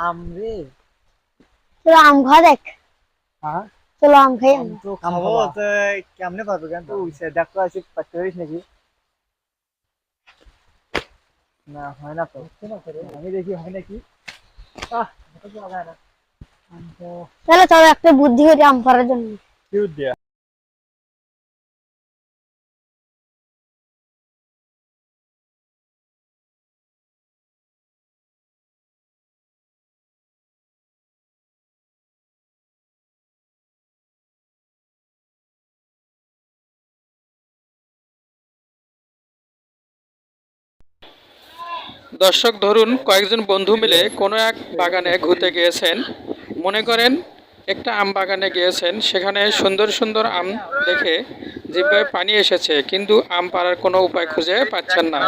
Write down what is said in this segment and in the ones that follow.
আম রে, চলো আম খাওয়া দেখ। হ্যাঁ চলো আম খাই আম তো খাবো তো কেমনে পারবো কেন তো দেখো আসি পারতে পারিস নাকি? না হয় না তো, আমি দেখি হয় নাকি। আহ এটা তো লাগায় না আম তো চলো চলো একটা বুদ্ধি করি আম পাড়ার জন্য। কিউট দিয়া। দর্শক ধরুন কয়েকজন বন্ধু মিলে কোনো এক বাগানে ঘুরতে গিয়েছেন। মনে করেন একটা আম বাগানে গিয়েছেন, সেখানে সুন্দর সুন্দর আম দেখে জিহ্বায় পানি এসেছে, কিন্তু আম পাড়ার কোনো উপায় খুঁজে পাচ্ছেন না।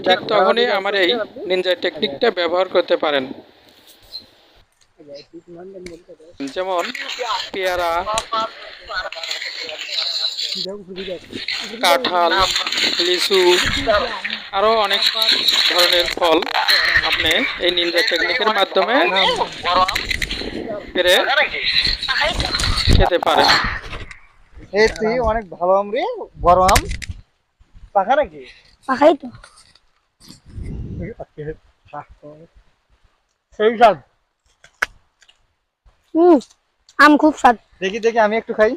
ঠিক তখনই আমার এই নিনজা টেকনিকটা ব্যবহার করতে পারেন। যেমন পেয়ারা, কাঁঠাল, লিচু, আরও অনেক ধরনের ফল আপনি এই নিনজা টেকনিকের মাধ্যমে পেরে খেতে পারেন। এই তুই অনেক ভালো আম রে, বড় আম পাকা নাকি? পাখাই তো। সেই স্বাদ। আম খুব স্বাদ। দেখি দেখি আমি একটু খাই।